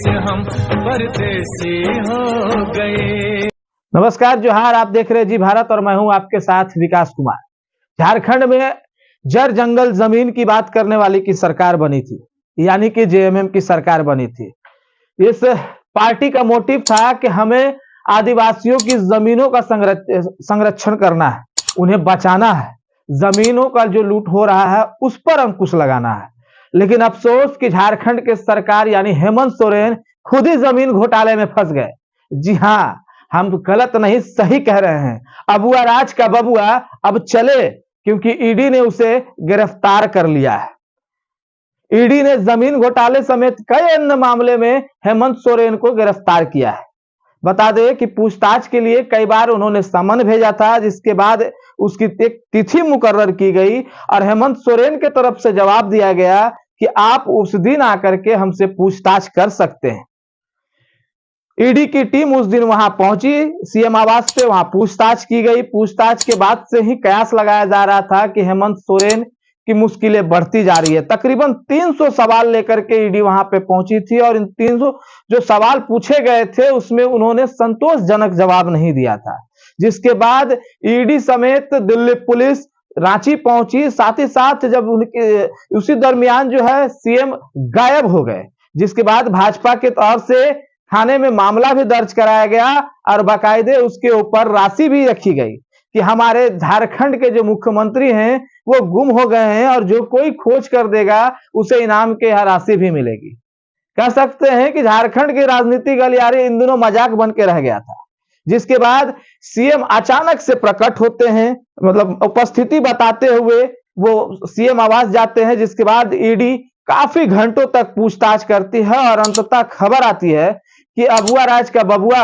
से हम परदेसी हो गए। नमस्कार, जोहार। आप देख रहे हैं जी भारत और मैं हूं आपके साथ विकास कुमार। झारखंड में जर जंगल जमीन की बात करने वाली की सरकार बनी थी, यानी कि जेएमएम की सरकार बनी थी। इस पार्टी का मोटिव था कि हमें आदिवासियों की जमीनों का संरक्षण करना है, उन्हें बचाना है, जमीनों का जो लूट हो रहा है उस पर अंकुश लगाना है। लेकिन अफसोस कि झारखंड के सरकार यानी हेमंत सोरेन खुद ही जमीन घोटाले में फंस गए। जी हाँ, हम गलत नहीं सही कह रहे हैं। अबुआ राज का बबुआ अब चले, क्योंकि ईडी ने उसे गिरफ्तार कर लिया है। ईडी ने जमीन घोटाले समेत कई अन्य मामले में हेमंत सोरेन को गिरफ्तार किया है। बता दें कि पूछताछ के लिए कई बार उन्होंने समन भेजा था, जिसके बाद उसकी एक तिथि मुकर्रर की गई और हेमंत सोरेन के तरफ से जवाब दिया गया कि आप उस दिन आकर के हमसे पूछताछ कर सकते हैं। ईडी की टीम उस दिन वहां पहुंची, सीएम आवास पे वहां पूछताछ की गई। पूछताछ के बाद से ही कयास लगाया जा रहा था कि हेमंत सोरेन की मुश्किलें बढ़ती जा रही है। तकरीबन 300 सवाल लेकर के ईडी वहां पे पहुंची थी और इन 300 जो सवाल पूछे गए थे उसमें उन्होंने संतोषजनक जवाब नहीं दिया था, जिसके बाद ईडी समेत दिल्ली पुलिस रांची पहुंची। साथ ही साथ जब उनके उसी दरमियान जो है सीएम गायब हो गए, जिसके बाद भाजपा के तौर से थाने में मामला भी दर्ज कराया गया और बाकायदे उसके ऊपर राशि भी रखी गई कि हमारे झारखंड के जो मुख्यमंत्री हैं वो गुम हो गए हैं और जो कोई खोज कर देगा उसे इनाम के राशि भी मिलेगी। कह सकते हैं कि झारखंड के राजनीतिक गलियारे इन दिनों मजाक बन के रह गया था। जिसके बाद सीएम अचानक से प्रकट होते हैं, मतलब उपस्थिति बताते हुए वो सीएम आवास जाते हैं, जिसके बाद ईडी काफी घंटों तक पूछताछ करती है और अंततः खबर आती है कि अबुआ राज का बबुआ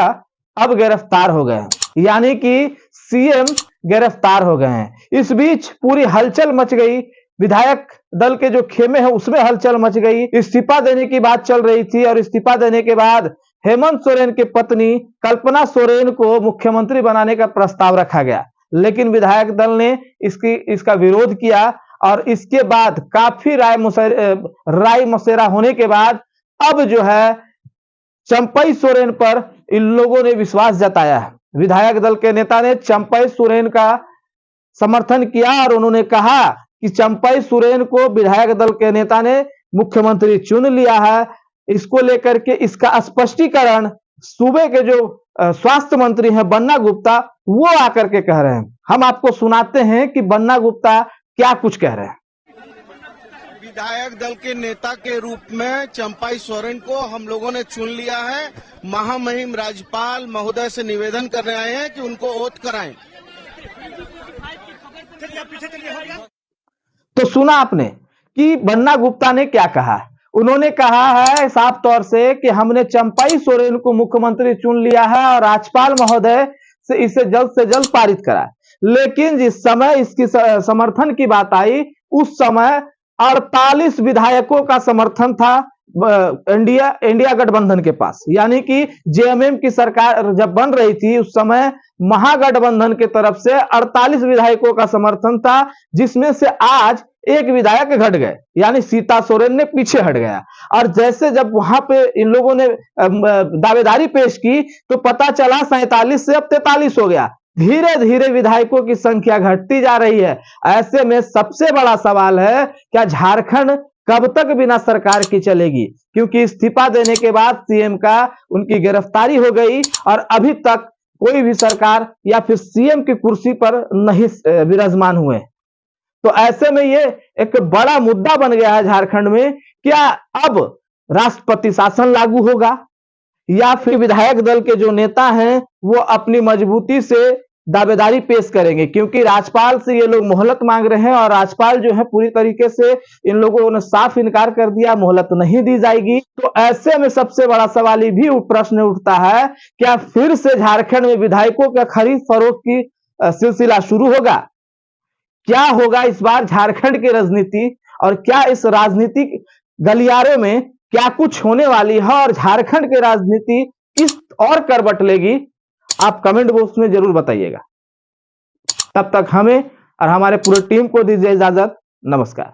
अब गिरफ्तार हो गए हैं, यानी कि सीएम गिरफ्तार हो गए हैं। इस बीच पूरी हलचल मच गई, विधायक दल के जो खेमे हैं उसमें हलचल मच गई। इस्तीफा देने की बात चल रही थी और इस्तीफा देने के बाद हेमंत सोरेन की पत्नी कल्पना सोरेन को मुख्यमंत्री बनाने का प्रस्ताव रखा गया, लेकिन विधायक दल ने इसका विरोध किया और इसके बाद काफी राय मशेरा होने के बाद अब जो है चंपई सोरेन पर इन लोगों ने विश्वास जताया है। विधायक दल के नेता ने चंपई सोरेन का समर्थन किया और उन्होंने कहा कि चंपई सोरेन को विधायक दल के नेता ने मुख्यमंत्री चुन लिया है। इसको लेकर के इसका स्पष्टीकरण सूबे के जो स्वास्थ्य मंत्री हैं बन्ना गुप्ता, वो आकर के कह रहे हैं। हम आपको सुनाते हैं कि बन्ना गुप्ता क्या कुछ कह रहे हैं। विधायक दल के नेता के रूप में चंपई सोरेन को हम लोगों ने चुन लिया है। महामहिम राज्यपाल महोदय से निवेदन करने आए हैं कि उनको ओथ कराएं। तो सुना आपने कि बन्ना गुप्ता ने क्या कहा। उन्होंने कहा है साफ तौर से कि हमने चंपई सोरेन को मुख्यमंत्री चुन लिया है और राज्यपाल महोदय से इसे जल्द से जल्द पारित करा। लेकिन जिस समय इसकी समर्थन की बात आई, उस समय 48 विधायकों का समर्थन था इंडिया गठबंधन के पास, यानी कि जेएमएम की सरकार जब बन रही थी उस समय महागठबंधन के तरफ से 48 विधायकों का समर्थन था, जिसमें से आज एक विधायक घट गए, यानी सीता सोरेन ने पीछे हट गया। और जैसे जब वहां पे इन लोगों ने दावेदारी पेश की तो पता चला 47 से अब 43 हो गया। धीरे धीरे विधायकों की संख्या घटती जा रही है। ऐसे में सबसे बड़ा सवाल है, क्या झारखंड कब तक बिना सरकार की चलेगी? क्योंकि इस्तीफा देने के बाद सीएम का उनकी गिरफ्तारी हो गई और अभी तक कोई भी सरकार या फिर सीएम की कुर्सी पर नहीं विराजमान हुए। तो ऐसे में ये एक बड़ा मुद्दा बन गया है झारखंड में। क्या अब राष्ट्रपति शासन लागू होगा या फिर विधायक दल के जो नेता हैं वो अपनी मजबूती से दावेदारी पेश करेंगे? क्योंकि राज्यपाल से ये लोग मोहलत मांग रहे हैं और राज्यपाल जो है पूरी तरीके से इन लोगों ने साफ इनकार कर दिया, मोहलत नहीं दी जाएगी। तो ऐसे में सबसे बड़ा सवाल ये भी प्रश्न उठता है, क्या फिर से झारखंड में विधायकों का खरीद फरोख्त की सिलसिला शुरू होगा? क्या होगा इस बार झारखंड की राजनीति और क्या इस राजनीतिक गलियारे में क्या कुछ होने वाली है और झारखंड की राजनीति किस और करवट लेगी? आप कमेंट बॉक्स में जरूर बताइएगा। तब तक हमें और हमारे पूरे टीम को दीजिए इजाजत। नमस्कार।